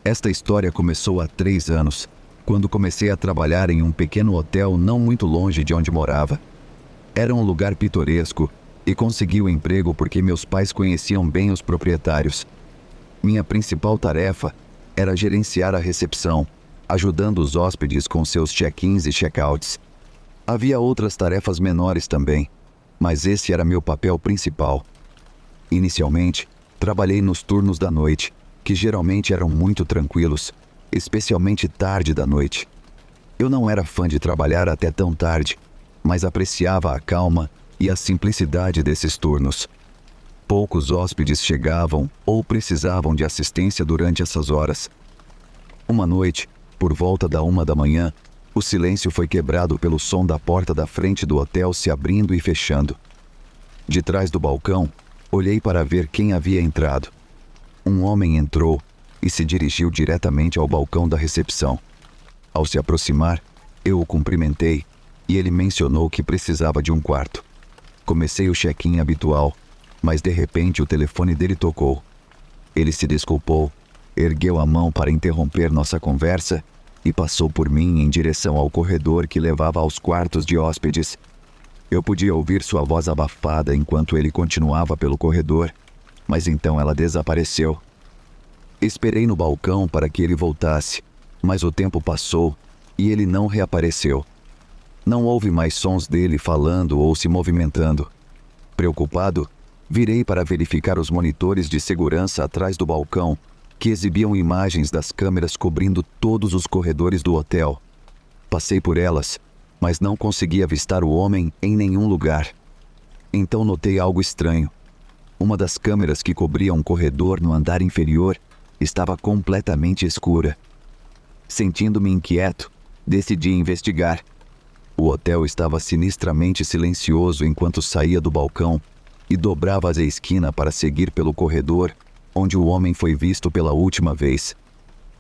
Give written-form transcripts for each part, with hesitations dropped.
Esta história começou há 3 anos, quando comecei a trabalhar em um pequeno hotel não muito longe de onde morava. Era um lugar pitoresco e consegui o emprego porque meus pais conheciam bem os proprietários. Minha principal tarefa era gerenciar a recepção, ajudando os hóspedes com seus check-ins e check-outs. Havia outras tarefas menores também, mas esse era meu papel principal. Inicialmente, trabalhei nos turnos da noite, que geralmente eram muito tranquilos, especialmente tarde da noite. Eu não era fã de trabalhar até tão tarde, mas apreciava a calma e a simplicidade desses turnos. Poucos hóspedes chegavam ou precisavam de assistência durante essas horas. Uma noite, por volta da 1 da manhã, o silêncio foi quebrado pelo som da porta da frente do hotel se abrindo e fechando. De trás do balcão, olhei para ver quem havia entrado. Um homem entrou e se dirigiu diretamente ao balcão da recepção. Ao se aproximar, eu o cumprimentei e ele mencionou que precisava de um quarto. Comecei o check-in habitual, mas de repente o telefone dele tocou. Ele se desculpou, ergueu a mão para interromper nossa conversa e passou por mim em direção ao corredor que levava aos quartos de hóspedes. Eu podia ouvir sua voz abafada enquanto ele continuava pelo corredor, mas então ela desapareceu. Esperei no balcão para que ele voltasse, mas o tempo passou e ele não reapareceu. Não houve mais sons dele falando ou se movimentando. Preocupado, virei para verificar os monitores de segurança atrás do balcão, que exibiam imagens das câmeras cobrindo todos os corredores do hotel. Passei por elas, mas não consegui avistar o homem em nenhum lugar. Então notei algo estranho. Uma das câmeras que cobria um corredor no andar inferior estava completamente escura. Sentindo-me inquieto, decidi investigar. O hotel estava sinistramente silencioso enquanto saía do balcão e dobrava a esquina para seguir pelo corredor onde o homem foi visto pela última vez.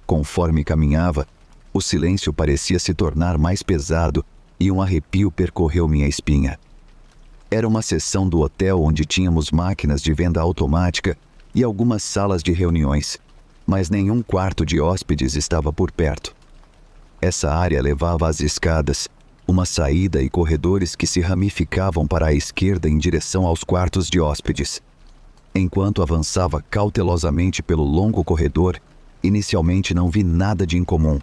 Conforme caminhava, o silêncio parecia se tornar mais pesado e um arrepio percorreu minha espinha. Era uma seção do hotel onde tínhamos máquinas de venda automática e algumas salas de reuniões, mas nenhum quarto de hóspedes estava por perto. Essa área levava às escadas, uma saída e corredores que se ramificavam para a esquerda em direção aos quartos de hóspedes. Enquanto avançava cautelosamente pelo longo corredor, inicialmente não vi nada de incomum.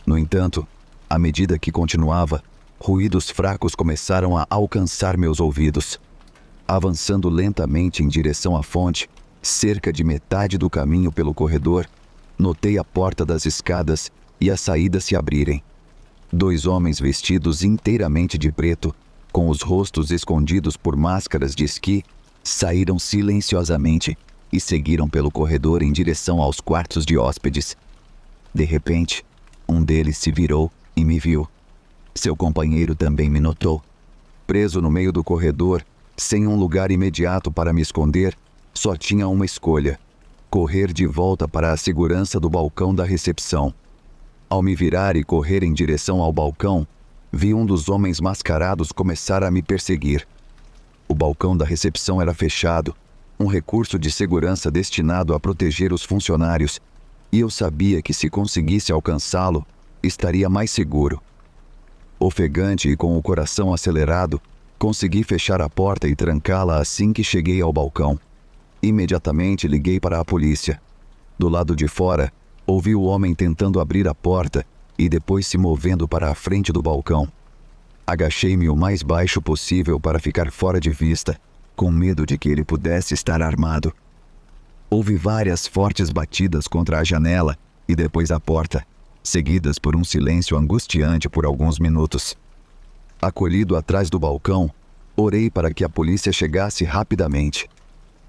No entanto, à medida que continuava, ruídos fracos começaram a alcançar meus ouvidos. Avançando lentamente em direção à fonte, cerca de metade do caminho pelo corredor, notei a porta das escadas e a saída se abrirem. 2 homens vestidos inteiramente de preto, com os rostos escondidos por máscaras de esqui, saíram silenciosamente e seguiram pelo corredor em direção aos quartos de hóspedes. De repente, um deles se virou e me viu. Seu companheiro também me notou. Preso no meio do corredor, sem um lugar imediato para me esconder, só tinha uma escolha: correr de volta para a segurança do balcão da recepção. Ao me virar e correr em direção ao balcão, vi um dos homens mascarados começar a me perseguir. O balcão da recepção era fechado, um recurso de segurança destinado a proteger os funcionários, e eu sabia que se conseguisse alcançá-lo, estaria mais seguro. Ofegante e com o coração acelerado, consegui fechar a porta e trancá-la assim que cheguei ao balcão. Imediatamente liguei para a polícia. Do lado de fora, ouvi o homem tentando abrir a porta e depois se movendo para a frente do balcão. Agachei-me o mais baixo possível para ficar fora de vista, com medo de que ele pudesse estar armado. Houve várias fortes batidas contra a janela e depois a porta, seguidas por um silêncio angustiante por alguns minutos. Acolhido atrás do balcão, orei para que a polícia chegasse rapidamente.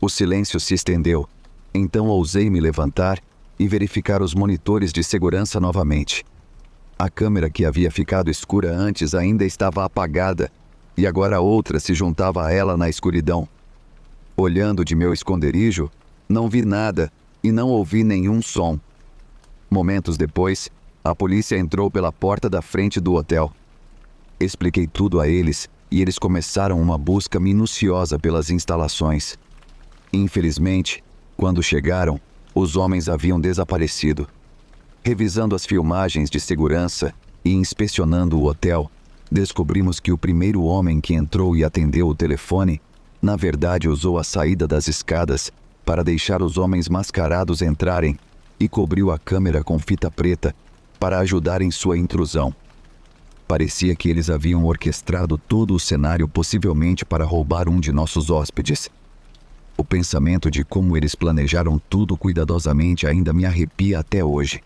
O silêncio se estendeu, então ousei me levantar e verificar os monitores de segurança novamente. A câmera que havia ficado escura antes ainda estava apagada, e agora outra se juntava a ela na escuridão. Olhando de meu esconderijo, não vi nada e não ouvi nenhum som. Momentos depois, a polícia entrou pela porta da frente do hotel. Expliquei tudo a eles e eles começaram uma busca minuciosa pelas instalações. Infelizmente, quando chegaram, os homens haviam desaparecido. Revisando as filmagens de segurança e inspecionando o hotel, descobrimos que o primeiro homem que entrou e atendeu o telefone, na verdade usou a saída das escadas para deixar os homens mascarados entrarem e cobriu a câmera com fita preta para ajudar em sua intrusão. Parecia que eles haviam orquestrado todo o cenário possivelmente para roubar um de nossos hóspedes. O pensamento de como eles planejaram tudo cuidadosamente ainda me arrepia até hoje.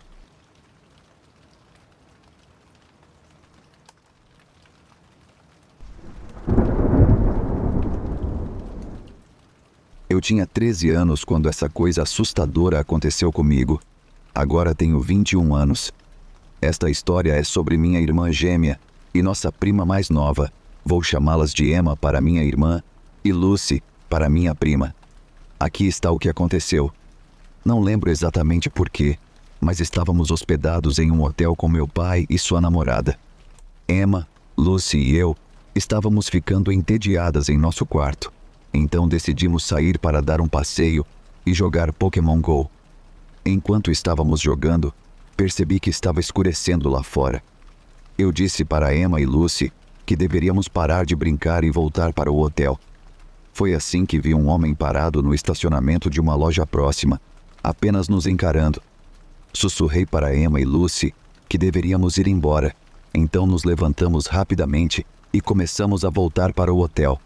Eu tinha 13 anos quando essa coisa assustadora aconteceu comigo. Agora tenho 21 anos. Esta história é sobre minha irmã gêmea e nossa prima mais nova. Vou chamá-las de Emma para minha irmã e Lucy para minha prima. Aqui está o que aconteceu. Não lembro exatamente porquê, mas estávamos hospedados em um hotel com meu pai e sua namorada. Emma, Lucy e eu estávamos ficando entediadas em nosso quarto. Então decidimos sair para dar um passeio e jogar Pokémon Go. Enquanto estávamos jogando, percebi que estava escurecendo lá fora. Eu disse para Emma e Lucy que deveríamos parar de brincar e voltar para o hotel. Foi assim que vi um homem parado no estacionamento de uma loja próxima, apenas nos encarando. Sussurrei para Emma e Lucy que deveríamos ir embora, então nos levantamos rapidamente e começamos a voltar para o hotel.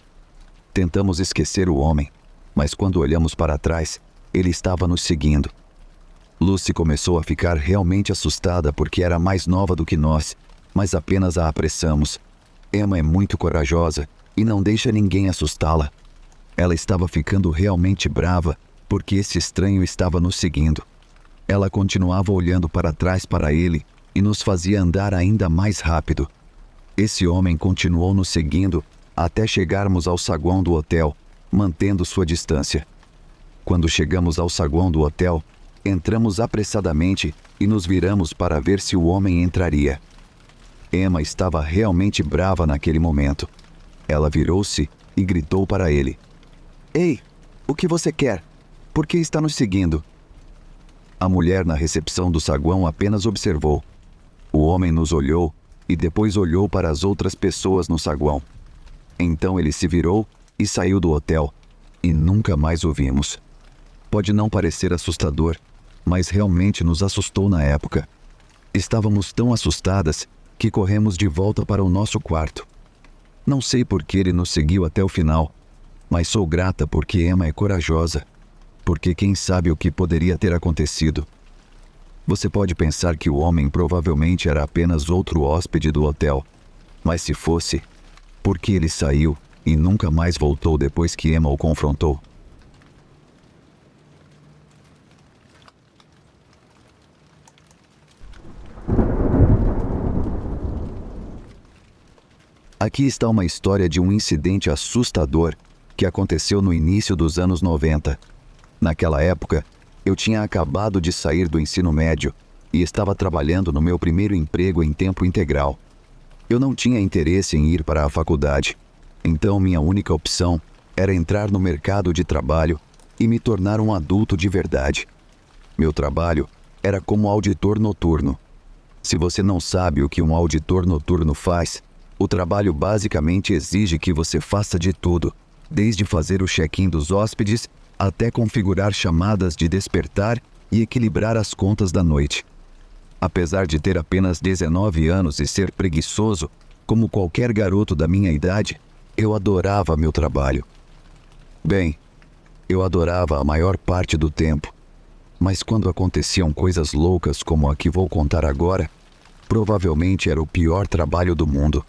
Tentamos esquecer o homem, mas quando olhamos para trás, ele estava nos seguindo. Lucy começou a ficar realmente assustada porque era mais nova do que nós, mas apenas a apressamos. Emma é muito corajosa e não deixa ninguém assustá-la. Ela estava ficando realmente brava porque esse estranho estava nos seguindo. Ela continuava olhando para trás para ele e nos fazia andar ainda mais rápido. Esse homem continuou nos seguindo até chegarmos ao saguão do hotel, mantendo sua distância. Quando chegamos ao saguão do hotel, entramos apressadamente e nos viramos para ver se o homem entraria. Emma estava realmente brava naquele momento. Ela virou-se e gritou para ele: "Ei, o que você quer? Por que está nos seguindo?" A mulher na recepção do saguão apenas observou. O homem nos olhou e depois olhou para as outras pessoas no saguão. Então ele se virou e saiu do hotel, e nunca mais o vimos. Pode não parecer assustador, mas realmente nos assustou na época. Estávamos tão assustadas que corremos de volta para o nosso quarto. Não sei por que ele nos seguiu até o final, mas sou grata porque Emma é corajosa, porque quem sabe o que poderia ter acontecido. Você pode pensar que o homem provavelmente era apenas outro hóspede do hotel, mas se fosse, por que ele saiu e nunca mais voltou depois que Emma o confrontou? Aqui está uma história de um incidente assustador que aconteceu no início dos anos 90. Naquela época, eu tinha acabado de sair do ensino médio e estava trabalhando no meu primeiro emprego em tempo integral. Eu não tinha interesse em ir para a faculdade, então minha única opção era entrar no mercado de trabalho e me tornar um adulto de verdade. Meu trabalho era como auditor noturno. Se você não sabe o que um auditor noturno faz, o trabalho basicamente exige que você faça de tudo, desde fazer o check-in dos hóspedes até configurar chamadas de despertar e equilibrar as contas da noite. Apesar de ter apenas 19 anos e ser preguiçoso, como qualquer garoto da minha idade, eu adorava meu trabalho. Bem, eu adorava a maior parte do tempo, mas quando aconteciam coisas loucas como a que vou contar agora, provavelmente era o pior trabalho do mundo.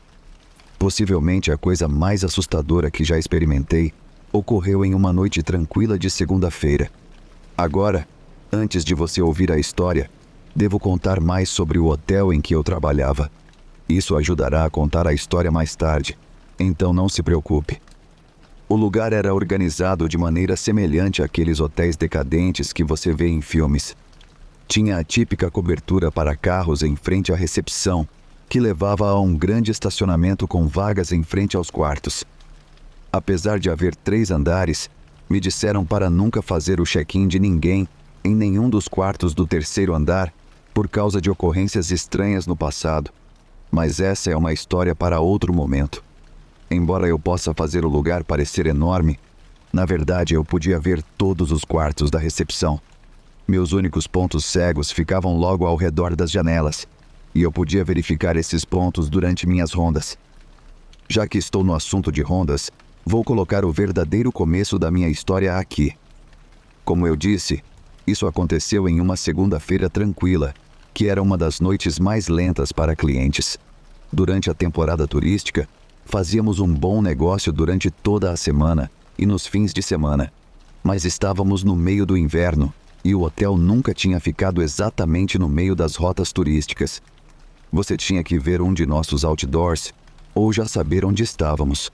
Possivelmente a coisa mais assustadora que já experimentei ocorreu em uma noite tranquila de segunda-feira. Agora, antes de você ouvir a história, devo contar mais sobre o hotel em que eu trabalhava. Isso ajudará a contar a história mais tarde, então não se preocupe. O lugar era organizado de maneira semelhante àqueles hotéis decadentes que você vê em filmes. Tinha a típica cobertura para carros em frente à recepção, que levava a um grande estacionamento com vagas em frente aos quartos. Apesar de haver 3 andares, me disseram para nunca fazer o check-in de ninguém em nenhum dos quartos do 3º andar, por causa de ocorrências estranhas no passado, mas essa é uma história para outro momento. Embora eu possa fazer o lugar parecer enorme, na verdade eu podia ver todos os quartos da recepção. Meus únicos pontos cegos ficavam logo ao redor das janelas, e eu podia verificar esses pontos durante minhas rondas. Já que estou no assunto de rondas, vou colocar o verdadeiro começo da minha história aqui. Como eu disse, isso aconteceu em uma segunda-feira tranquila, que era uma das noites mais lentas para clientes. Durante a temporada turística, fazíamos um bom negócio durante toda a semana e nos fins de semana, mas estávamos no meio do inverno e o hotel nunca tinha ficado exatamente no meio das rotas turísticas. Você tinha que ver um de nossos outdoors ou já saber onde estávamos.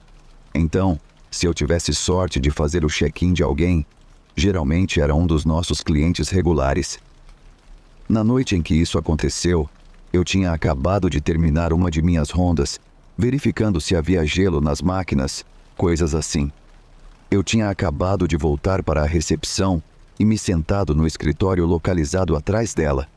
Então, se eu tivesse sorte de fazer o check-in de alguém, geralmente era um dos nossos clientes regulares. Na noite em que isso aconteceu, eu tinha acabado de terminar uma de minhas rondas, verificando se havia gelo nas máquinas, coisas assim. Eu tinha acabado de voltar para a recepção e me sentado no escritório localizado atrás dela.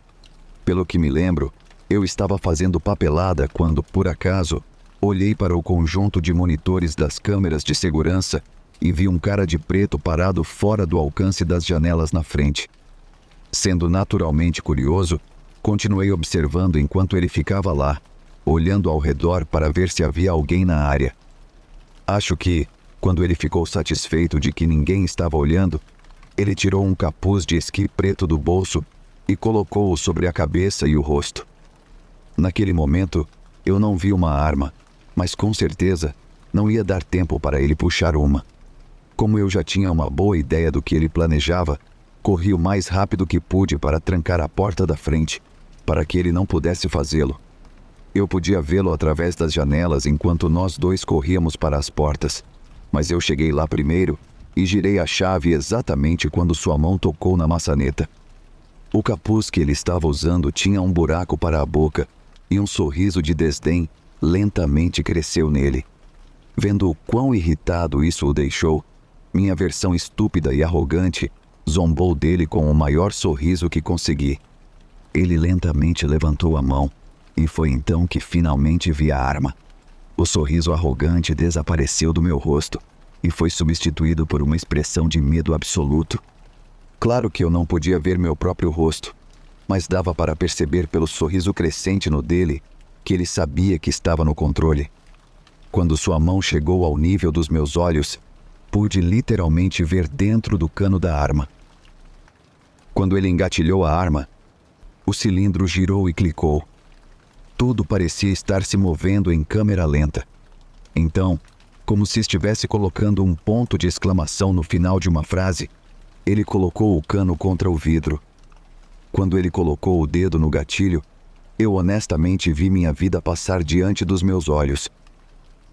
Pelo que me lembro, eu estava fazendo papelada quando, por acaso, olhei para o conjunto de monitores das câmeras de segurança e vi um cara de preto parado fora do alcance das janelas na frente. Sendo naturalmente curioso, continuei observando enquanto ele ficava lá, olhando ao redor para ver se havia alguém na área. Acho que, quando ele ficou satisfeito de que ninguém estava olhando, ele tirou um capuz de esqui preto do bolso e colocou-o sobre a cabeça e o rosto. Naquele momento, eu não vi uma arma, mas com certeza não ia dar tempo para ele puxar uma. Como eu já tinha uma boa ideia do que ele planejava, corri o mais rápido que pude para trancar a porta da frente, para que ele não pudesse fazê-lo. Eu podia vê-lo através das janelas enquanto nós dois corríamos para as portas, mas eu cheguei lá primeiro e girei a chave exatamente quando sua mão tocou na maçaneta. O capuz que ele estava usando tinha um buraco para a boca e um sorriso de desdém lentamente cresceu nele. Vendo o quão irritado isso o deixou, minha versão estúpida e arrogante zombou dele com o maior sorriso que consegui. Ele lentamente levantou a mão, e foi então que finalmente vi a arma. O sorriso arrogante desapareceu do meu rosto e foi substituído por uma expressão de medo absoluto. Claro que eu não podia ver meu próprio rosto, mas dava para perceber pelo sorriso crescente no dele que ele sabia que estava no controle. Quando sua mão chegou ao nível dos meus olhos, pude literalmente ver dentro do cano da arma. Quando ele engatilhou a arma, o cilindro girou e clicou. Tudo parecia estar se movendo em câmera lenta. Então, como se estivesse colocando um ponto de exclamação no final de uma frase, ele colocou o cano contra o vidro. Quando ele colocou o dedo no gatilho, eu honestamente vi minha vida passar diante dos meus olhos.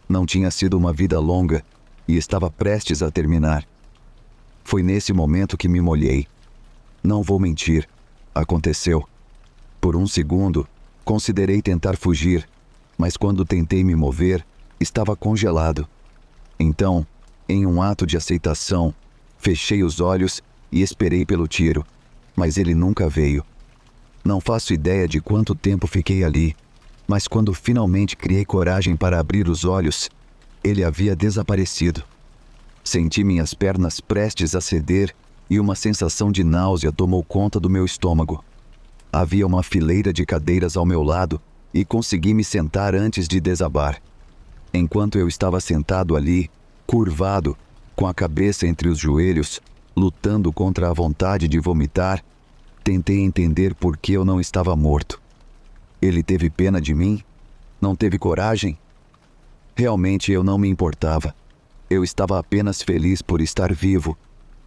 Não tinha sido uma vida longa e estava prestes a terminar. Foi nesse momento que me molhei. Não vou mentir, aconteceu. Por um segundo, considerei tentar fugir, mas quando tentei me mover, estava congelado. Então, em um ato de aceitação, fechei os olhos e esperei pelo tiro, mas ele nunca veio. Não faço ideia de quanto tempo fiquei ali, mas quando finalmente criei coragem para abrir os olhos, ele havia desaparecido. Senti minhas pernas prestes a ceder e uma sensação de náusea tomou conta do meu estômago. Havia uma fileira de cadeiras ao meu lado e consegui me sentar antes de desabar. Enquanto eu estava sentado ali, curvado, com a cabeça entre os joelhos, lutando contra a vontade de vomitar, tentei entender por que eu não estava morto. Ele teve pena de mim? Não teve coragem? Realmente eu não me importava. Eu estava apenas feliz por estar vivo.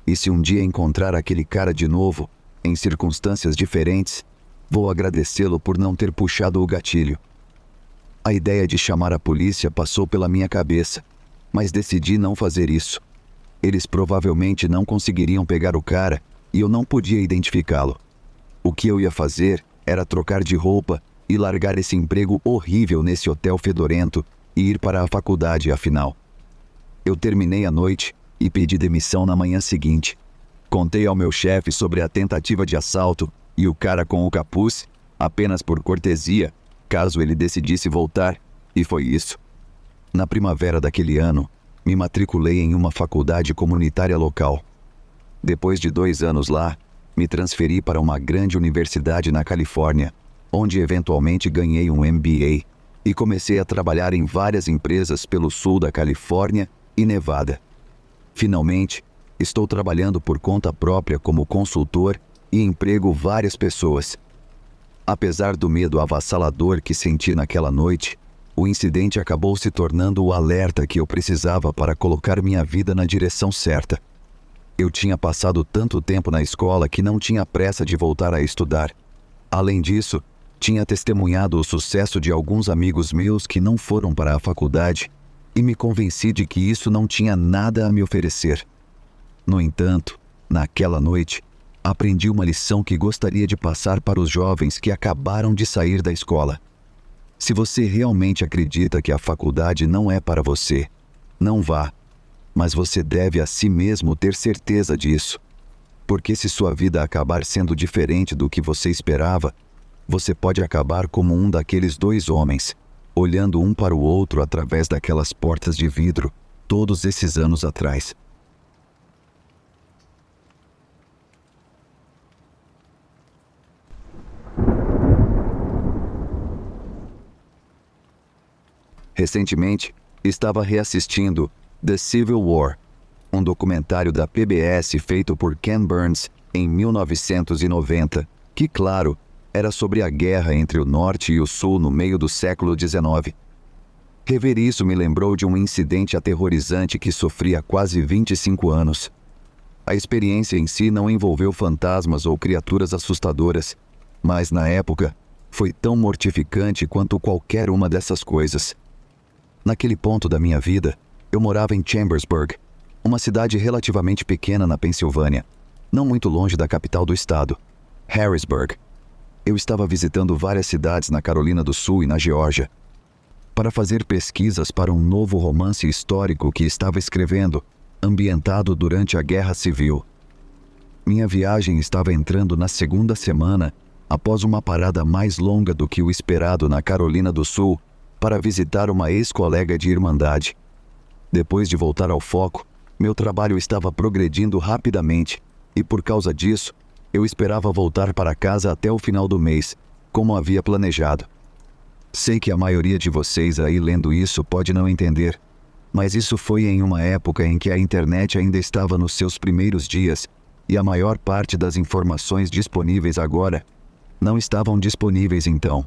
E se um dia encontrar aquele cara de novo, em circunstâncias diferentes, vou agradecê-lo por não ter puxado o gatilho. A ideia de chamar a polícia passou pela minha cabeça, mas decidi não fazer isso. Eles provavelmente não conseguiriam pegar o cara e eu não podia identificá-lo. O que eu ia fazer era trocar de roupa e largar esse emprego horrível nesse hotel fedorento e ir para a faculdade, afinal. Eu terminei a noite e pedi demissão na manhã seguinte. Contei ao meu chefe sobre a tentativa de assalto e o cara com o capuz apenas por cortesia, caso ele decidisse voltar, e foi isso. Na primavera daquele ano, me matriculei em uma faculdade comunitária local. Depois de 2 anos lá, me transferi para uma grande universidade na Califórnia, onde eventualmente ganhei um MBA e comecei a trabalhar em várias empresas pelo sul da Califórnia e Nevada. Finalmente, estou trabalhando por conta própria como consultor e emprego várias pessoas. Apesar do medo avassalador que senti naquela noite, o incidente acabou se tornando o alerta que eu precisava para colocar minha vida na direção certa. Eu tinha passado tanto tempo na escola que não tinha pressa de voltar a estudar. Além disso, tinha testemunhado o sucesso de alguns amigos meus que não foram para a faculdade e me convenci de que isso não tinha nada a me oferecer. No entanto, naquela noite, aprendi uma lição que gostaria de passar para os jovens que acabaram de sair da escola. Se você realmente acredita que a faculdade não é para você, não vá, mas você deve a si mesmo ter certeza disso. Porque se sua vida acabar sendo diferente do que você esperava, você pode acabar como um daqueles 2 homens, olhando um para o outro através daquelas portas de vidro, todos esses anos atrás. Recentemente, estava reassistindo The Civil War, um documentário da PBS feito por Ken Burns em 1990, que, claro, era sobre a guerra entre o Norte e o Sul no meio do século XIX. Rever isso me lembrou de um incidente aterrorizante que sofri há quase 25 anos. A experiência em si não envolveu fantasmas ou criaturas assustadoras, mas, na época, foi tão mortificante quanto qualquer uma dessas coisas. Naquele ponto da minha vida, eu morava em Chambersburg, uma cidade relativamente pequena na Pensilvânia, não muito longe da capital do estado, Harrisburg. Eu estava visitando várias cidades na Carolina do Sul e na Geórgia, para fazer pesquisas para um novo romance histórico que estava escrevendo, ambientado durante a Guerra Civil. Minha viagem estava entrando na 2ª semana, após uma parada mais longa do que o esperado na Carolina do Sul, para visitar uma ex-colega de irmandade. Depois de voltar ao foco, meu trabalho estava progredindo rapidamente e, por causa disso, eu esperava voltar para casa até o final do mês, como havia planejado. Sei que a maioria de vocês aí lendo isso pode não entender, mas isso foi em uma época em que a internet ainda estava nos seus primeiros dias e a maior parte das informações disponíveis agora não estavam disponíveis então.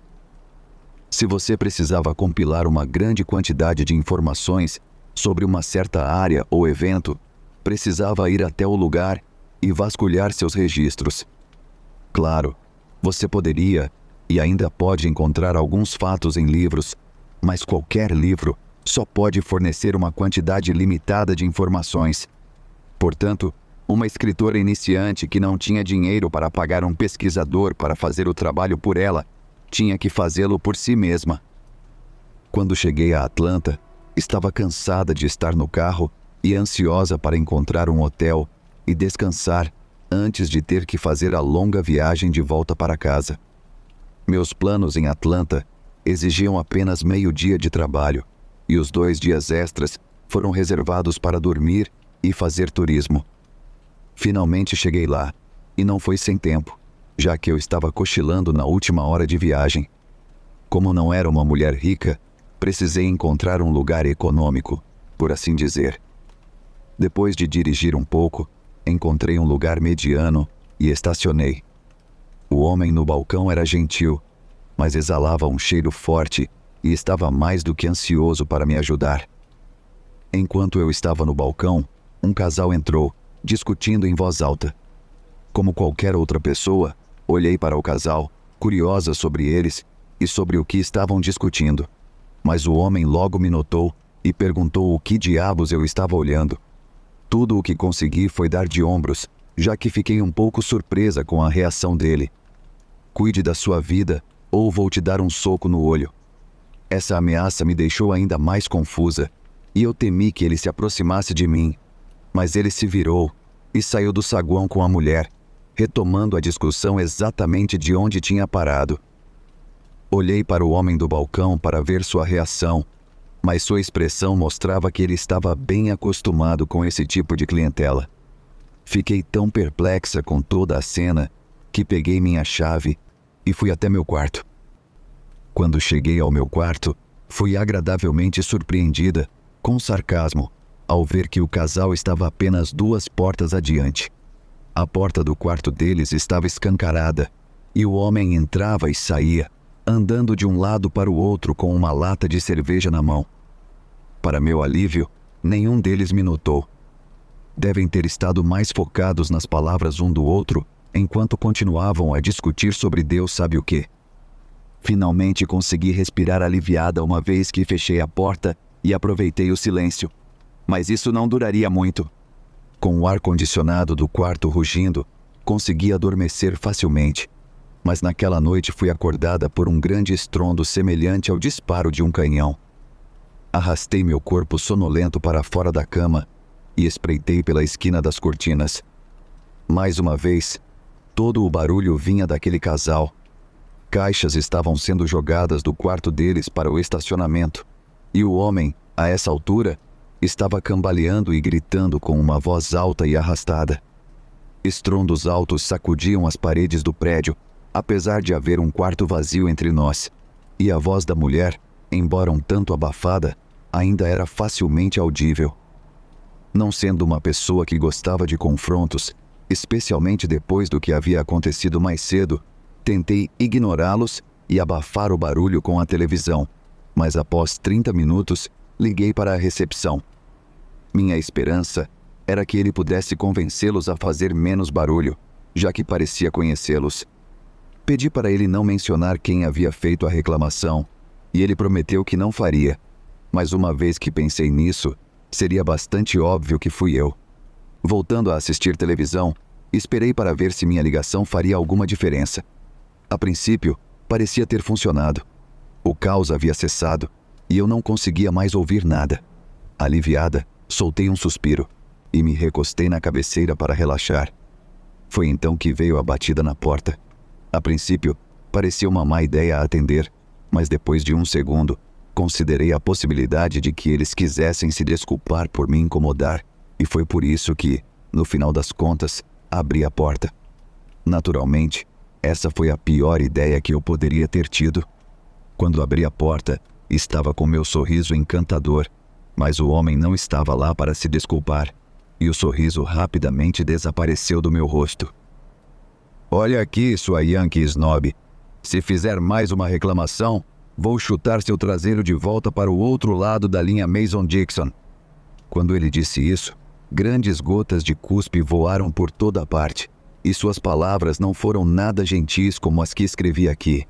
Se você precisava compilar uma grande quantidade de informações sobre uma certa área ou evento, precisava ir até o lugar e vasculhar seus registros. Claro, você poderia e ainda pode encontrar alguns fatos em livros, mas qualquer livro só pode fornecer uma quantidade limitada de informações. Portanto, uma escritora iniciante que não tinha dinheiro para pagar um pesquisador para fazer o trabalho por ela, tinha que fazê-lo por si mesma. Quando cheguei a Atlanta, estava cansada de estar no carro e ansiosa para encontrar um hotel e descansar antes de ter que fazer a longa viagem de volta para casa. Meus planos em Atlanta exigiam apenas meio-dia de trabalho, e os 2 dias extras foram reservados para dormir e fazer turismo. Finalmente cheguei lá, e não foi sem tempo, já que eu estava cochilando na última hora de viagem. Como não era uma mulher rica, precisei encontrar um lugar econômico, por assim dizer. Depois de dirigir um pouco, encontrei um lugar mediano e estacionei. O homem no balcão era gentil, mas exalava um cheiro forte e estava mais do que ansioso para me ajudar. Enquanto eu estava no balcão, um casal entrou, discutindo em voz alta. Como qualquer outra pessoa, olhei para o casal, curiosa sobre eles e sobre o que estavam discutindo. Mas o homem logo me notou e perguntou o que diabos eu estava olhando. Tudo o que consegui foi dar de ombros, já que fiquei um pouco surpresa com a reação dele. Cuide da sua vida ou vou te dar um soco no olho. Essa ameaça me deixou ainda mais confusa e eu temi que ele se aproximasse de mim. Mas ele se virou e saiu do saguão com a mulher, retomando a discussão exatamente de onde tinha parado. Olhei para o homem do balcão para ver sua reação, mas sua expressão mostrava que ele estava bem acostumado com esse tipo de clientela. Fiquei tão perplexa com toda a cena que peguei minha chave e fui até meu quarto. Quando cheguei ao meu quarto, fui agradavelmente surpreendida, com sarcasmo, ao ver que o casal estava apenas 2 portas adiante. A porta do quarto deles estava escancarada e o homem entrava e saía, andando de um lado para o outro com uma lata de cerveja na mão. Para meu alívio, nenhum deles me notou. Devem ter estado mais focados nas palavras um do outro enquanto continuavam a discutir sobre Deus sabe o quê. Finalmente consegui respirar aliviada uma vez que fechei a porta e aproveitei o silêncio. Mas isso não duraria muito. Com o ar-condicionado do quarto rugindo, consegui adormecer facilmente. Mas naquela noite fui acordada por um grande estrondo semelhante ao disparo de um canhão. Arrastei meu corpo sonolento para fora da cama e espreitei pela esquina das cortinas. Mais uma vez, todo o barulho vinha daquele casal. Caixas estavam sendo jogadas do quarto deles para o estacionamento, e o homem, a essa altura, estava cambaleando e gritando com uma voz alta e arrastada. Estrondos altos sacudiam as paredes do prédio, apesar de haver um quarto vazio entre nós, e a voz da mulher, embora um tanto abafada, ainda era facilmente audível. Não sendo uma pessoa que gostava de confrontos, especialmente depois do que havia acontecido mais cedo, tentei ignorá-los e abafar o barulho com a televisão, mas após 30 minutos, liguei para a recepção. Minha esperança era que ele pudesse convencê-los a fazer menos barulho, já que parecia conhecê-los. Pedi para ele não mencionar quem havia feito a reclamação, e ele prometeu que não faria. Mas uma vez que pensei nisso, seria bastante óbvio que fui eu. Voltando a assistir televisão, esperei para ver se minha ligação faria alguma diferença. A princípio, parecia ter funcionado. O caos havia cessado, e eu não conseguia mais ouvir nada. Aliviada, soltei um suspiro e me recostei na cabeceira para relaxar. Foi então que veio a batida na porta. A princípio, parecia uma má ideia atender, mas depois de um segundo, considerei a possibilidade de que eles quisessem se desculpar por me incomodar, e foi por isso que, no final das contas, abri a porta. Naturalmente, essa foi a pior ideia que eu poderia ter tido. Quando abri a porta, estava com meu sorriso encantador, mas o homem não estava lá para se desculpar, e o sorriso rapidamente desapareceu do meu rosto. "Olha aqui, sua Yankee Snob. Se fizer mais uma reclamação, vou chutar seu traseiro de volta para o outro lado da linha Mason-Dixon." Quando ele disse isso, grandes gotas de cuspe voaram por toda a parte, e suas palavras não foram nada gentis como as que escrevi aqui.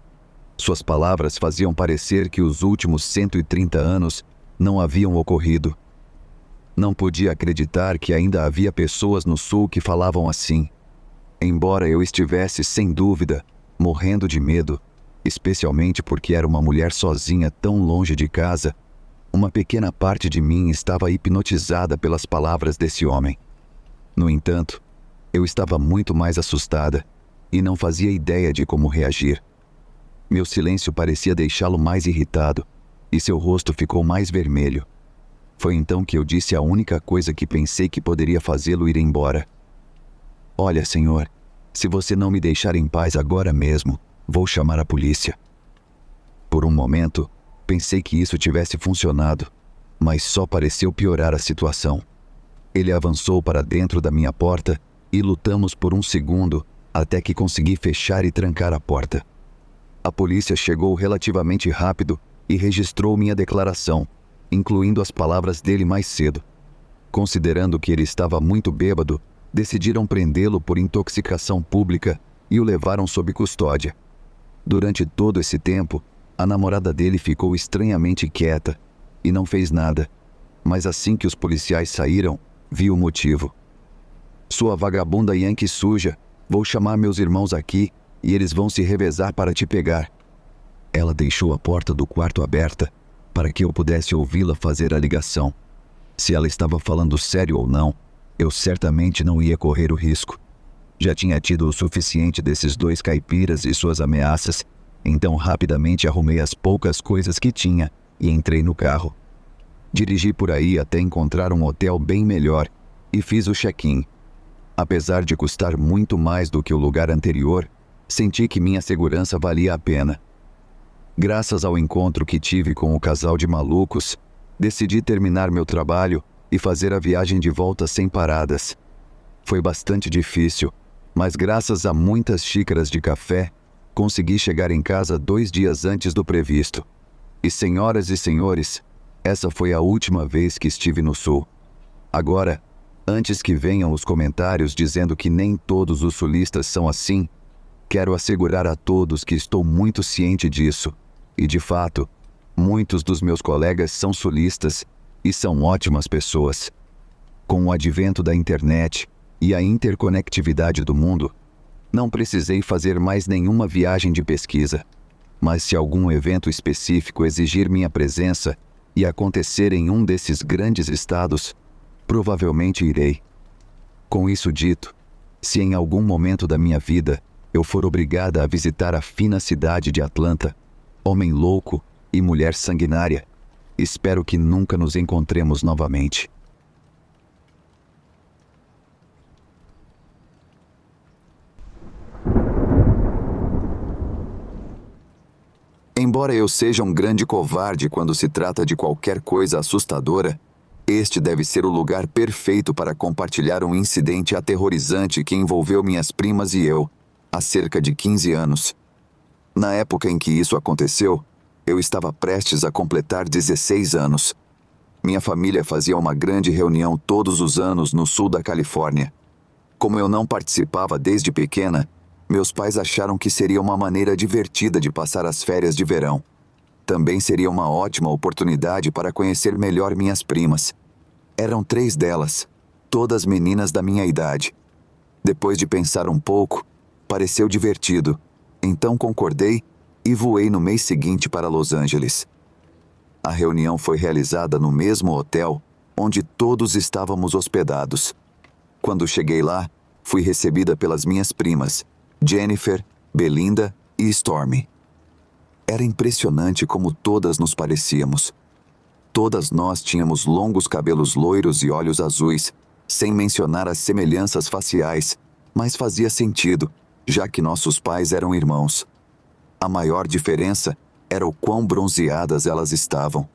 Suas palavras faziam parecer que os últimos 130 anos não haviam ocorrido. Não podia acreditar que ainda havia pessoas no sul que falavam assim. Embora eu estivesse, sem dúvida, morrendo de medo, especialmente porque era uma mulher sozinha tão longe de casa, uma pequena parte de mim estava hipnotizada pelas palavras desse homem. No entanto, eu estava muito mais assustada e não fazia ideia de como reagir. Meu silêncio parecia deixá-lo mais irritado e seu rosto ficou mais vermelho. Foi então que eu disse a única coisa que pensei que poderia fazê-lo ir embora. "Olha, senhor, se você não me deixar em paz agora mesmo, vou chamar a polícia." Por um momento, pensei que isso tivesse funcionado, mas só pareceu piorar a situação. Ele avançou para dentro da minha porta e lutamos por um segundo até que consegui fechar e trancar a porta. A polícia chegou relativamente rápido e registrou minha declaração, incluindo as palavras dele mais cedo. Considerando que ele estava muito bêbado, decidiram prendê-lo por intoxicação pública e o levaram sob custódia. Durante todo esse tempo, a namorada dele ficou estranhamente quieta e não fez nada, mas assim que os policiais saíram, vi o motivo. "Sua vagabunda Yankee suja, vou chamar meus irmãos aqui e eles vão se revezar para te pegar." Ela deixou a porta do quarto aberta para que eu pudesse ouvi-la fazer a ligação. Se ela estava falando sério ou não, eu certamente não ia correr o risco. Já tinha tido o suficiente desses 2 caipiras e suas ameaças, Então rapidamente arrumei as poucas coisas que tinha e entrei no carro. Dirigi por aí até encontrar um hotel bem melhor e fiz o check-in. Apesar de custar muito mais do que o lugar anterior, senti que minha segurança valia a pena. Graças ao encontro que tive com o casal de malucos, decidi terminar meu trabalho e fazer a viagem de volta sem paradas. Foi bastante difícil, mas graças a muitas xícaras de café, consegui chegar em casa 2 dias antes do previsto. E senhoras e senhores, essa foi a última vez que estive no Sul. Agora, antes que venham os comentários dizendo que nem todos os sulistas são assim, quero assegurar a todos que estou muito ciente disso. E de fato, muitos dos meus colegas são sulistas e são ótimas pessoas. Com o advento da internet e a interconectividade do mundo, não precisei fazer mais nenhuma viagem de pesquisa. Mas se algum evento específico exigir minha presença e acontecer em um desses grandes estados, provavelmente irei. Com isso dito, se em algum momento da minha vida eu for obrigada a visitar a fina cidade de Atlanta, homem louco e mulher sanguinária, espero que nunca nos encontremos novamente. Embora eu seja um grande covarde quando se trata de qualquer coisa assustadora, este deve ser o lugar perfeito para compartilhar um incidente aterrorizante que envolveu minhas primas e eu, há cerca de 15 anos. Na época em que isso aconteceu, eu estava prestes a completar 16 anos. Minha família fazia uma grande reunião todos os anos no sul da Califórnia. Como eu não participava desde pequena, meus pais acharam que seria uma maneira divertida de passar as férias de verão. Também seria uma ótima oportunidade para conhecer melhor minhas primas. Eram 3 delas, todas meninas da minha idade. Depois de pensar um pouco, pareceu divertido. Então concordei e voei no mês seguinte para Los Angeles. A reunião foi realizada no mesmo hotel onde todos estávamos hospedados. Quando cheguei lá, fui recebida pelas minhas primas, Jennifer, Belinda e Stormy. Era impressionante como todas nos parecíamos. Todas nós tínhamos longos cabelos loiros e olhos azuis, sem mencionar as semelhanças faciais, mas fazia sentido, já que nossos pais eram irmãos. A maior diferença era o quão bronzeadas elas estavam.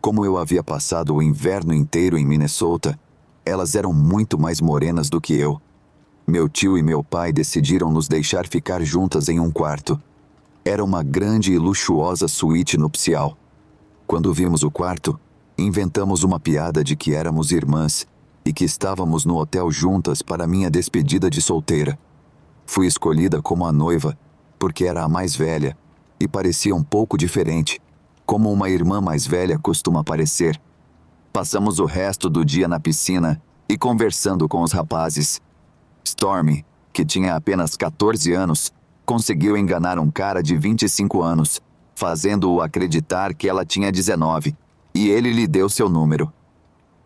Como eu havia passado o inverno inteiro em Minnesota, elas eram muito mais morenas do que eu. Meu tio e meu pai decidiram nos deixar ficar juntas em um quarto. Era uma grande e luxuosa suíte nupcial. Quando vimos o quarto, inventamos uma piada de que éramos irmãs e que estávamos no hotel juntas para minha despedida de solteira. Fui escolhida como a noiva, porque era a mais velha e parecia um pouco diferente, como uma irmã mais velha costuma parecer. Passamos o resto do dia na piscina e conversando com os rapazes. Stormy, que tinha apenas 14 anos, conseguiu enganar um cara de 25 anos, fazendo-o acreditar que ela tinha 19, e ele lhe deu seu número.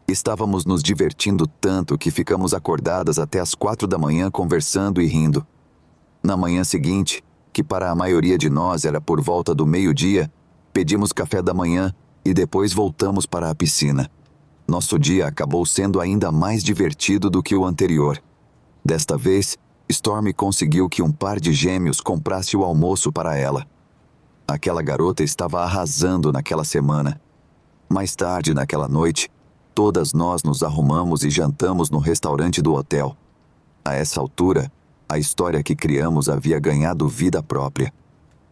Estávamos nos divertindo tanto que ficamos acordadas até as 4 da manhã conversando e rindo. Na manhã seguinte, que para a maioria de nós era por volta do meio-dia, pedimos café da manhã e depois voltamos para a piscina. Nosso dia acabou sendo ainda mais divertido do que o anterior. Desta vez, Stormy conseguiu que um par de gêmeos comprasse o almoço para ela. Aquela garota estava arrasando naquela semana. Mais tarde naquela noite, todas nós nos arrumamos e jantamos no restaurante do hotel. A essa altura, a história que criamos havia ganhado vida própria.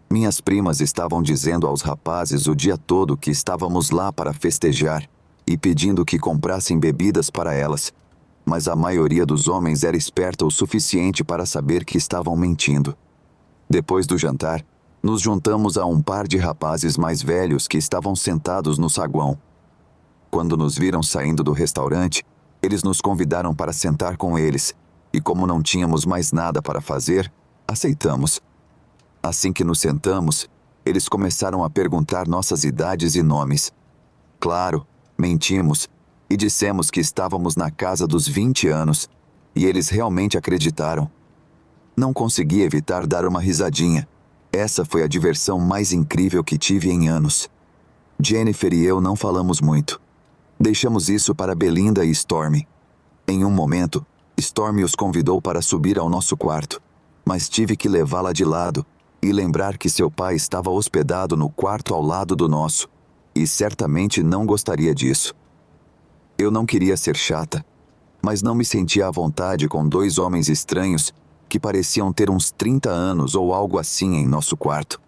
Minhas primas estavam dizendo aos rapazes o dia todo que estávamos lá para festejar e pedindo que comprassem bebidas para elas. Mas a maioria dos homens era esperta o suficiente para saber que estavam mentindo. Depois do jantar, nos juntamos a um par de rapazes mais velhos que estavam sentados no saguão. Quando nos viram saindo do restaurante, eles nos convidaram para sentar com eles, e como não tínhamos mais nada para fazer, aceitamos. Assim que nos sentamos, eles começaram a perguntar nossas idades e nomes. Claro, mentimos, e dissemos que estávamos na casa dos 20 anos, e eles realmente acreditaram. Não consegui evitar dar uma risadinha, Essa foi a diversão mais incrível que tive em anos. Jennifer e eu não falamos muito. Deixamos isso para Belinda e Stormy. Em um momento, Stormy os convidou para subir ao nosso quarto, mas tive que levá-la de lado e lembrar que seu pai estava hospedado no quarto ao lado do nosso, e certamente não gostaria disso. Eu não queria ser chata, mas não me sentia à vontade com dois homens estranhos que pareciam ter uns 30 anos ou algo assim em nosso quarto.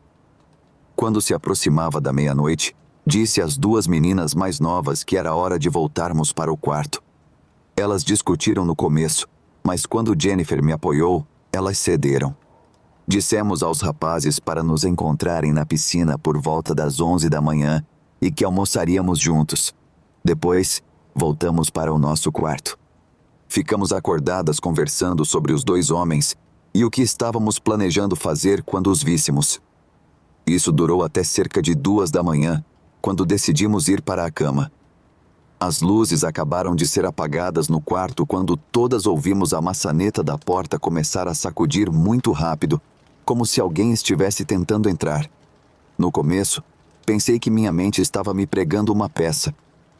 Quando se aproximava da meia-noite, disse às duas meninas mais novas que era hora de voltarmos para o quarto. Elas discutiram no começo, mas quando Jennifer me apoiou, elas cederam. Dissemos aos rapazes para nos encontrarem na piscina por volta das 11 da manhã e que almoçaríamos juntos. Depois, voltamos para o nosso quarto. Ficamos acordadas conversando sobre os dois homens e o que estávamos planejando fazer quando os víssemos. Isso durou até cerca de 2 da manhã, quando decidimos ir para a cama. As luzes acabaram de ser apagadas no quarto quando todas ouvimos a maçaneta da porta começar a sacudir muito rápido, como se alguém estivesse tentando entrar. No começo, pensei que minha mente estava me pregando uma peça,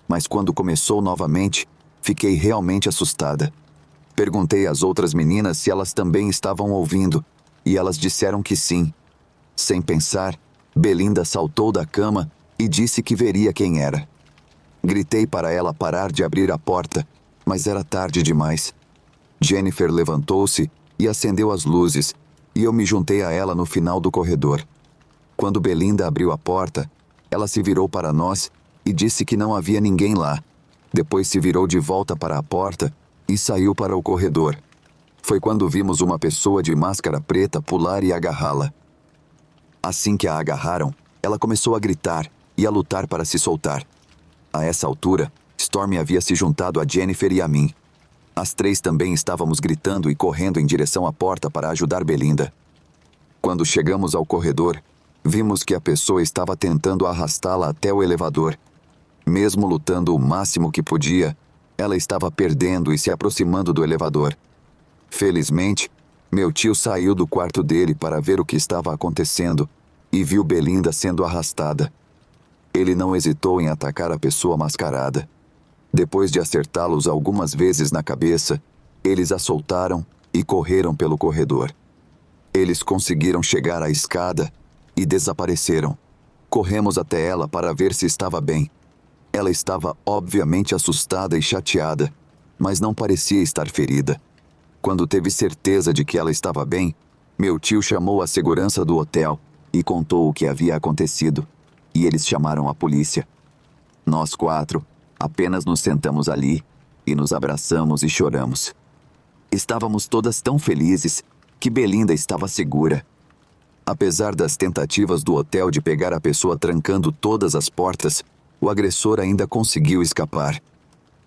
mas quando começou novamente, fiquei realmente assustada. Perguntei às outras meninas se elas também estavam ouvindo, e elas disseram que sim. Sem pensar, Belinda saltou da cama e disse que veria quem era. Gritei para ela parar de abrir a porta, mas era tarde demais. Jennifer levantou-se e acendeu as luzes, e eu me juntei a ela no final do corredor. Quando Belinda abriu a porta, ela se virou para nós e disse que não havia ninguém lá. Depois se virou de volta para a porta e saiu para o corredor. Foi quando vimos uma pessoa de máscara preta pular e agarrá-la. Assim que a agarraram, ela começou a gritar e a lutar para se soltar. A essa altura, Stormy havia se juntado a Jennifer e a mim. As três também estávamos gritando e correndo em direção à porta para ajudar Belinda. Quando chegamos ao corredor, vimos que a pessoa estava tentando arrastá-la até o elevador. Mesmo lutando o máximo que podia, ela estava perdendo e se aproximando do elevador. Felizmente, meu tio saiu do quarto dele para ver o que estava acontecendo e viu Belinda sendo arrastada. Ele não hesitou em atacar a pessoa mascarada. Depois de acertá-los algumas vezes na cabeça, eles a soltaram e correram pelo corredor. Eles conseguiram chegar à escada e desapareceram. Corremos até ela para ver se estava bem. Ela estava obviamente assustada e chateada, mas não parecia estar ferida. Quando teve certeza de que ela estava bem, meu tio chamou a segurança do hotel e contou o que havia acontecido, e eles chamaram a polícia. Nós quatro apenas nos sentamos ali e nos abraçamos e choramos. Estávamos todas tão felizes que Belinda estava segura. Apesar das tentativas do hotel de pegar a pessoa trancando todas as portas, o agressor ainda conseguiu escapar.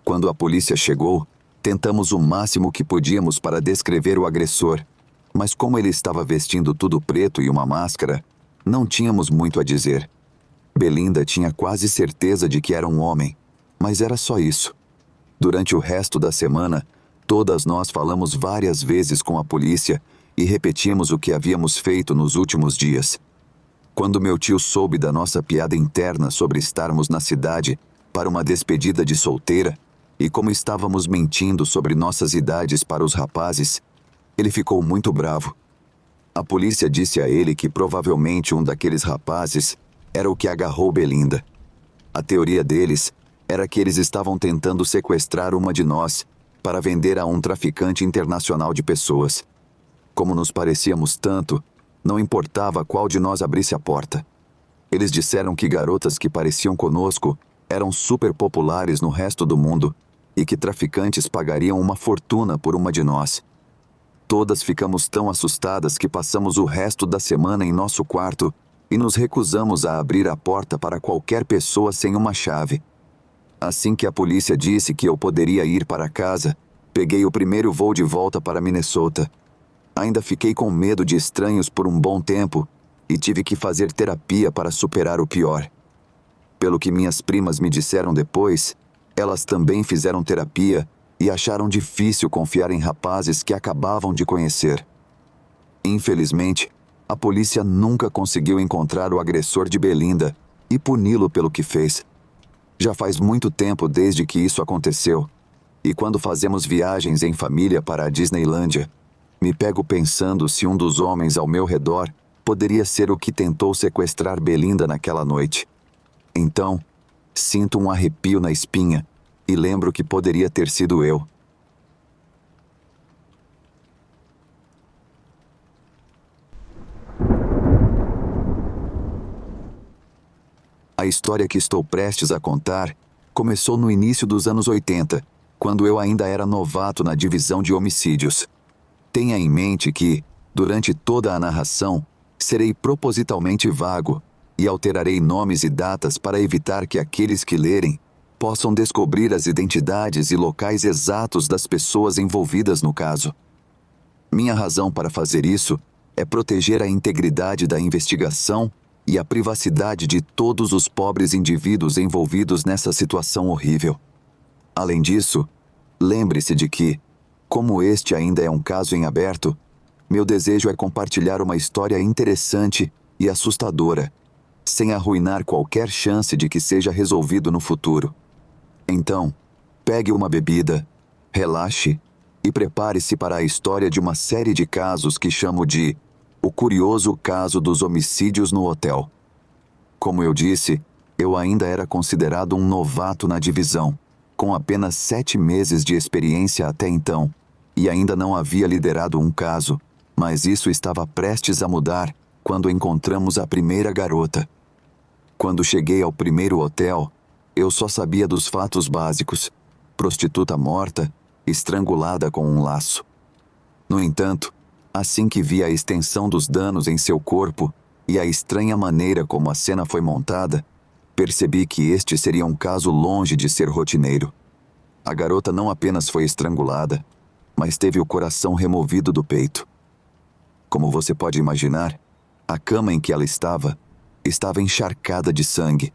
Quando a polícia chegou, tentamos o máximo que podíamos para descrever o agressor, mas como ele estava vestindo tudo preto e uma máscara, não tínhamos muito a dizer. Belinda tinha quase certeza de que era um homem, mas era só isso. Durante o resto da semana, todas nós falamos várias vezes com a polícia e repetimos o que havíamos feito nos últimos dias. Quando meu tio soube da nossa piada interna sobre estarmos na cidade para uma despedida de solteira e como estávamos mentindo sobre nossas idades para os rapazes, ele ficou muito bravo. A polícia disse a ele que provavelmente um daqueles rapazes era o que agarrou Belinda. A teoria deles era que eles estavam tentando sequestrar uma de nós para vender a um traficante internacional de pessoas. Como nos parecíamos tanto, não importava qual de nós abrisse a porta. Eles disseram que garotas que pareciam conosco eram super populares no resto do mundo e que traficantes pagariam uma fortuna por uma de nós. Todas ficamos tão assustadas que passamos o resto da semana em nosso quarto e nos recusamos a abrir a porta para qualquer pessoa sem uma chave. Assim que a polícia disse que eu poderia ir para casa, peguei o primeiro voo de volta para Minnesota. Ainda fiquei com medo de estranhos por um bom tempo e tive que fazer terapia para superar o pior. Pelo que minhas primas me disseram depois, elas também fizeram terapia e acharam difícil confiar em rapazes que acabavam de conhecer. Infelizmente, A polícia nunca conseguiu encontrar o agressor de Belinda e puni-lo pelo que fez. Já faz muito tempo desde que isso aconteceu, e quando fazemos viagens em família para a Disneylândia, me pego pensando se um dos homens ao meu redor poderia ser o que tentou sequestrar Belinda naquela noite. Então, sinto um arrepio na espinha e lembro que poderia ter sido eu. A história que estou prestes a contar começou no início dos anos 80, quando eu ainda era novato na divisão de homicídios. Tenha em mente que, durante toda a narração, serei propositalmente vago e alterarei nomes e datas para evitar que aqueles que lerem possam descobrir as identidades e locais exatos das pessoas envolvidas no caso. Minha razão para fazer isso é proteger a integridade da investigação e a privacidade de todos os pobres indivíduos envolvidos nessa situação horrível. Além disso, lembre-se de que, como este ainda é um caso em aberto, meu desejo é compartilhar uma história interessante e assustadora, sem arruinar qualquer chance de que seja resolvido no futuro. Então, pegue uma bebida, relaxe e prepare-se para a história de uma série de casos que chamo de O Curioso Caso dos Homicídios no Hotel. Como eu disse, eu ainda era considerado um novato na divisão, com apenas 7 meses de experiência até então, e ainda não havia liderado um caso, mas isso estava prestes a mudar quando encontramos a primeira garota. Quando cheguei ao primeiro hotel, eu só sabia dos fatos básicos: prostituta morta, estrangulada com um laço. No entanto, assim que vi a extensão dos danos em seu corpo e a estranha maneira como a cena foi montada, percebi que este seria um caso longe de ser rotineiro. A garota não apenas foi estrangulada, mas teve o coração removido do peito. Como você pode imaginar, a cama em que ela estava encharcada de sangue,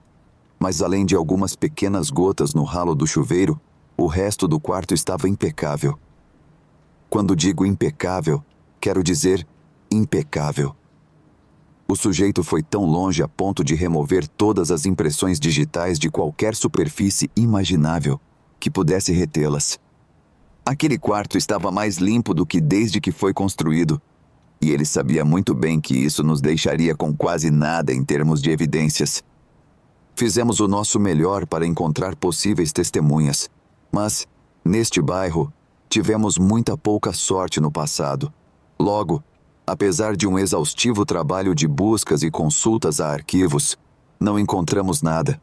mas além de algumas pequenas gotas no ralo do chuveiro, o resto do quarto estava impecável. Quando digo impecável, quero dizer impecável. O sujeito foi tão longe a ponto de remover todas as impressões digitais de qualquer superfície imaginável que pudesse retê-las. Aquele quarto estava mais limpo do que desde que foi construído, e ele sabia muito bem que isso nos deixaria com quase nada em termos de evidências. Fizemos o nosso melhor para encontrar possíveis testemunhas, mas, neste bairro, tivemos muita pouca sorte no passado. Logo, apesar de um exaustivo trabalho de buscas e consultas a arquivos, não encontramos nada.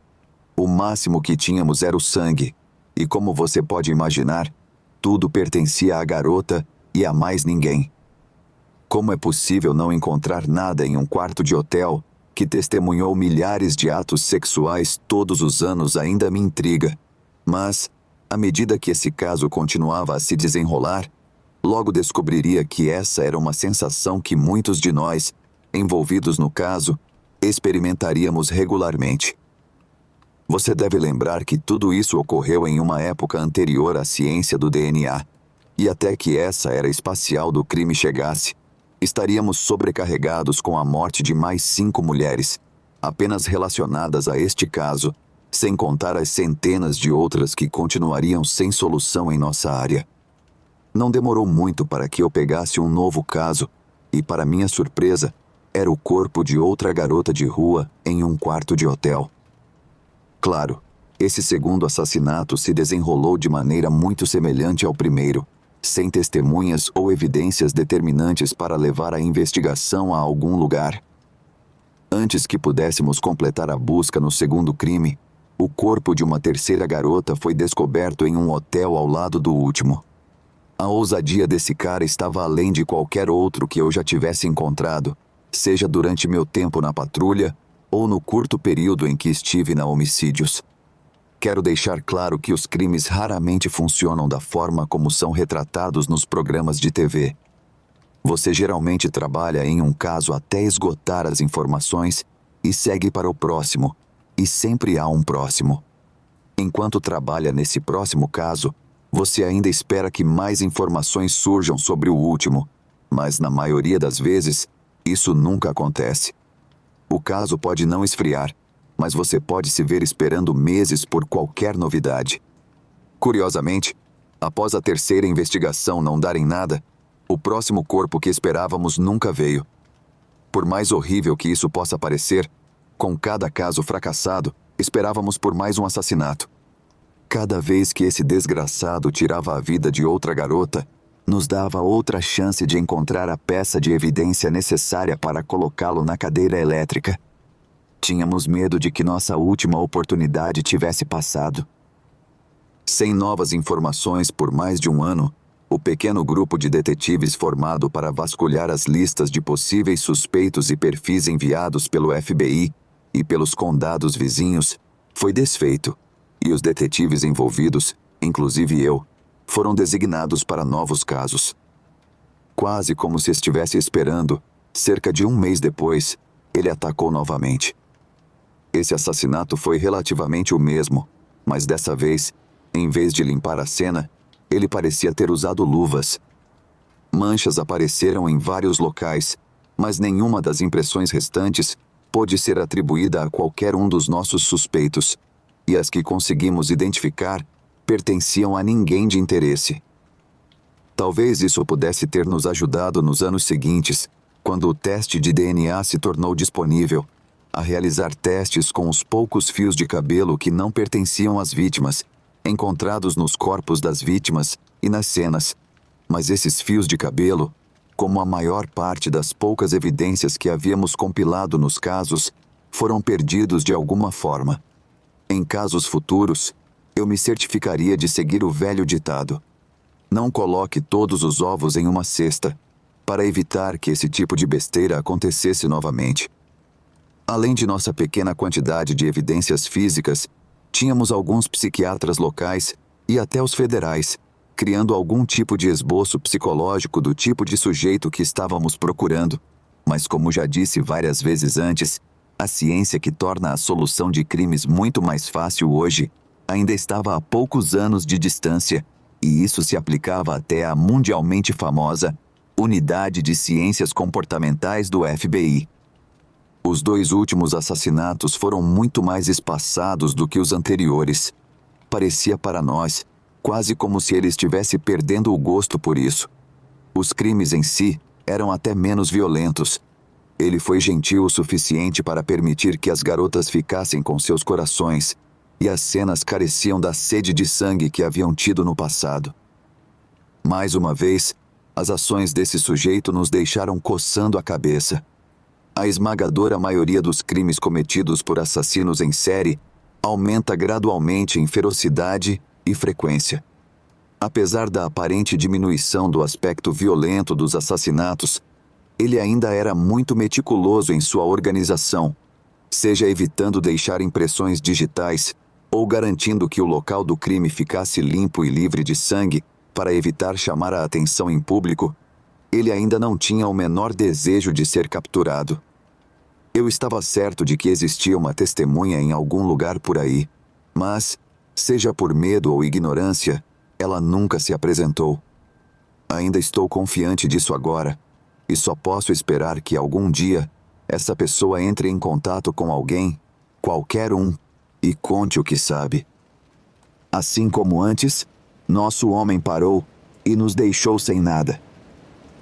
O máximo que tínhamos era o sangue, e como você pode imaginar, tudo pertencia à garota e a mais ninguém. Como é possível não encontrar nada em um quarto de hotel que testemunhou milhares de atos sexuais todos os anos ainda me intriga, mas, à medida que esse caso continuava a se desenrolar, logo descobriria que essa era uma sensação que muitos de nós, envolvidos no caso, experimentaríamos regularmente. Você deve lembrar que tudo isso ocorreu em uma época anterior à ciência do DNA, e até que essa era espacial do crime chegasse, estaríamos sobrecarregados com a morte de mais 5 mulheres, apenas relacionadas a este caso, sem contar as centenas de outras que continuariam sem solução em nossa área. Não demorou muito para que eu pegasse um novo caso, e para minha surpresa, era o corpo de outra garota de rua em um quarto de hotel. Claro, esse segundo assassinato se desenrolou de maneira muito semelhante ao primeiro, sem testemunhas ou evidências determinantes para levar a investigação a algum lugar. Antes que pudéssemos completar a busca no segundo crime, o corpo de uma terceira garota foi descoberto em um hotel ao lado do último. A ousadia desse cara estava além de qualquer outro que eu já tivesse encontrado, seja durante meu tempo na patrulha ou no curto período em que estive na homicídios. Quero deixar claro que os crimes raramente funcionam da forma como são retratados nos programas de TV. Você geralmente trabalha em um caso até esgotar as informações e segue para o próximo, e sempre há um próximo. Enquanto trabalha nesse próximo caso, você ainda espera que mais informações surjam sobre o último, mas na maioria das vezes, Isso nunca acontece. O caso pode não esfriar, mas você pode se ver esperando meses por qualquer novidade. Curiosamente, após a terceira investigação não dar em nada, o próximo corpo que esperávamos nunca veio. Por mais horrível que isso possa parecer, com cada caso fracassado, esperávamos por mais um assassinato. Cada vez que esse desgraçado tirava a vida de outra garota, nos dava outra chance de encontrar a peça de evidência necessária para colocá-lo na cadeira elétrica. Tínhamos medo de que nossa última oportunidade tivesse passado. Sem novas informações por mais de um ano, o pequeno grupo de detetives formado para vasculhar as listas de possíveis suspeitos e perfis enviados pelo FBI e pelos condados vizinhos foi desfeito, e os detetives envolvidos, inclusive eu, foram designados para novos casos. Quase como se estivesse esperando, cerca de um mês depois, ele atacou novamente. Esse assassinato foi relativamente o mesmo, mas dessa vez, em vez de limpar a cena, ele parecia ter usado luvas. Manchas apareceram em vários locais, mas nenhuma das impressões restantes pôde ser atribuída a qualquer um dos nossos suspeitos, e as que conseguimos identificar pertenciam a ninguém de interesse. Talvez isso pudesse ter nos ajudado nos anos seguintes, quando o teste de DNA se tornou disponível, a realizar testes com os poucos fios de cabelo que não pertenciam às vítimas, encontrados nos corpos das vítimas e nas cenas. Mas esses fios de cabelo, como a maior parte das poucas evidências que havíamos compilado nos casos, foram perdidos de alguma forma. Em casos futuros, eu me certificaria de seguir o velho ditado: não coloque todos os ovos em uma cesta, para evitar que esse tipo de besteira acontecesse novamente. Além de nossa pequena quantidade de evidências físicas, tínhamos alguns psiquiatras locais e até os federais, criando algum tipo de esboço psicológico do tipo de sujeito que estávamos procurando. Mas como já disse várias vezes antes, a ciência que torna a solução de crimes muito mais fácil hoje ainda estava a poucos anos de distância, e isso se aplicava até à mundialmente famosa Unidade de Ciências Comportamentais do FBI. Os 2 últimos assassinatos foram muito mais espaçados do que os anteriores. Parecia para nós quase como se ele estivesse perdendo o gosto por isso. Os crimes em si eram até menos violentos. Ele foi gentil o suficiente para permitir que as garotas ficassem com seus corações, e as cenas careciam da sede de sangue que haviam tido no passado. Mais uma vez, as ações desse sujeito nos deixaram coçando a cabeça. A esmagadora maioria dos crimes cometidos por assassinos em série aumenta gradualmente em ferocidade e frequência. Apesar da aparente diminuição do aspecto violento dos assassinatos, ele ainda era muito meticuloso em sua organização, seja evitando deixar impressões digitais ou garantindo que o local do crime ficasse limpo e livre de sangue para evitar chamar a atenção em público. Ele ainda não tinha o menor desejo de ser capturado. Eu estava certo de que existia uma testemunha em algum lugar por aí, mas, seja por medo ou ignorância, ela nunca se apresentou. Ainda estou confiante disso agora, e só posso esperar que algum dia essa pessoa entre em contato com alguém, qualquer um, e conte o que sabe. Assim como antes, nosso homem parou e nos deixou sem nada.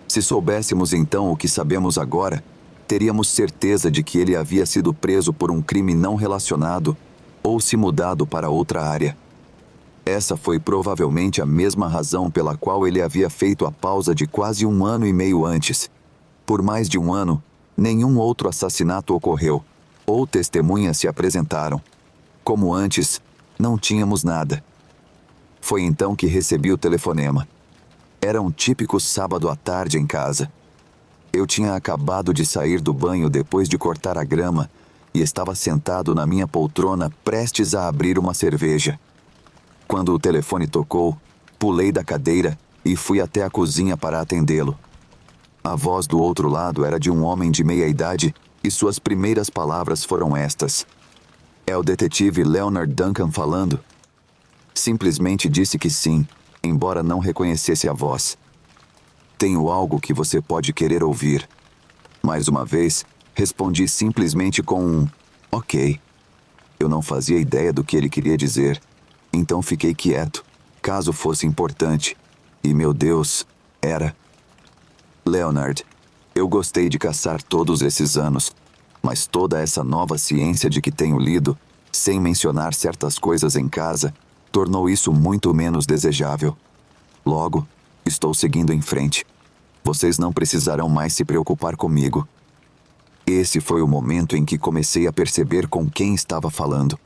Se soubéssemos então o que sabemos agora, teríamos certeza de que ele havia sido preso por um crime não relacionado ou se mudado para outra área. Essa foi provavelmente a mesma razão pela qual ele havia feito a pausa de quase 1 ano e meio antes. Por mais de 1 ano, nenhum outro assassinato ocorreu, ou testemunhas se apresentaram. Como antes, não tínhamos nada. Foi então que recebi o telefonema. Era um típico sábado à tarde em casa. Eu tinha acabado de sair do banho depois de cortar a grama e estava sentado na minha poltrona prestes a abrir uma cerveja. Quando o telefone tocou, pulei da cadeira e fui até a cozinha para atendê-lo. A voz do outro lado era de um homem de meia idade e suas primeiras palavras foram estas: "É o detetive Leonard Duncan falando?" Simplesmente disse que sim, embora não reconhecesse a voz. "Tenho algo que você pode querer ouvir." Mais uma vez, respondi simplesmente com um ok. Eu não fazia ideia do que ele queria dizer, então fiquei quieto, caso fosse importante. E meu Deus, era. Leonard, eu gostei de caçar todos esses anos, mas toda essa nova ciência de que tenho lido, sem mencionar certas coisas em casa, tornou isso muito menos desejável. Logo, estou seguindo em frente. Vocês não precisarão mais se preocupar comigo. Esse foi o momento em que comecei a perceber com quem estava falando.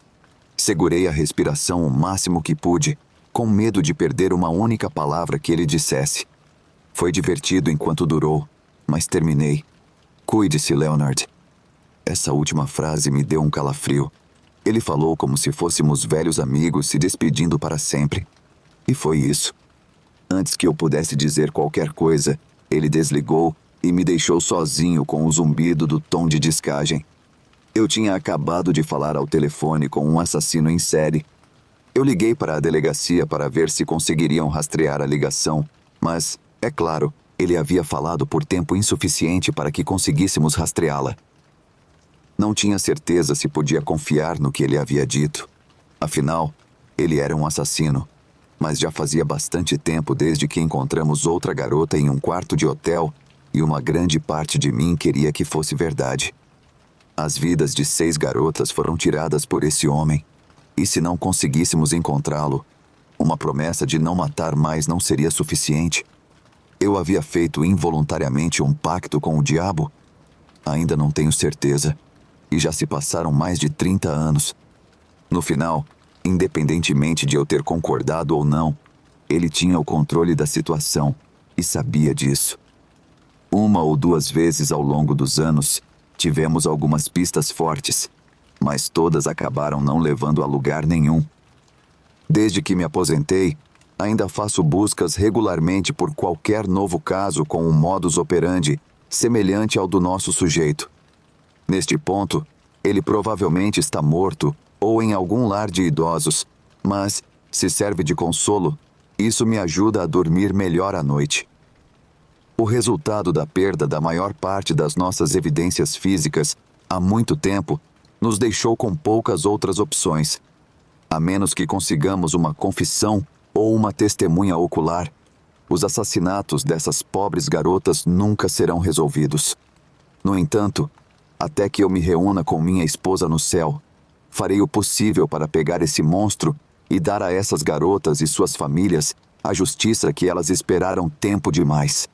Segurei a respiração o máximo que pude, com medo de perder uma única palavra que ele dissesse. Foi divertido enquanto durou, mas terminei. Cuide-se, Leonard. Essa última frase me deu um calafrio. Ele falou como se fôssemos velhos amigos se despedindo para sempre. E foi isso. Antes que eu pudesse dizer qualquer coisa, ele desligou e me deixou sozinho com o zumbido do tom de descagem. Eu tinha acabado de falar ao telefone com um assassino em série. Eu liguei para a delegacia para ver se conseguiriam rastrear a ligação, mas, é claro, ele havia falado por tempo insuficiente para que conseguíssemos rastreá-la. Não tinha certeza se podia confiar no que ele havia dito. Afinal, ele era um assassino. Mas já fazia bastante tempo desde que encontramos outra garota em um quarto de hotel e uma grande parte de mim queria que fosse verdade. As vidas de 6 garotas foram tiradas por esse homem. E se não conseguíssemos encontrá-lo, uma promessa de não matar mais não seria suficiente. Eu havia feito involuntariamente um pacto com o diabo? Ainda não tenho certeza. E já se passaram mais de 30 anos. No final, independentemente de eu ter concordado ou não, ele tinha o controle da situação e sabia disso. 1 ou 2 vezes ao longo dos anos, tivemos algumas pistas fortes, mas todas acabaram não levando a lugar nenhum. Desde que me aposentei, ainda faço buscas regularmente por qualquer novo caso com um modus operandi semelhante ao do nosso sujeito. Neste ponto, ele provavelmente está morto ou em algum lar de idosos, mas, se serve de consolo, isso me ajuda a dormir melhor à noite. O resultado da perda da maior parte das nossas evidências físicas, há muito tempo, nos deixou com poucas outras opções. A menos que consigamos uma confissão ou uma testemunha ocular, os assassinatos dessas pobres garotas nunca serão resolvidos. No entanto, até que eu me reúna com minha esposa no céu, farei o possível para pegar esse monstro e dar a essas garotas e suas famílias a justiça que elas esperaram tempo demais.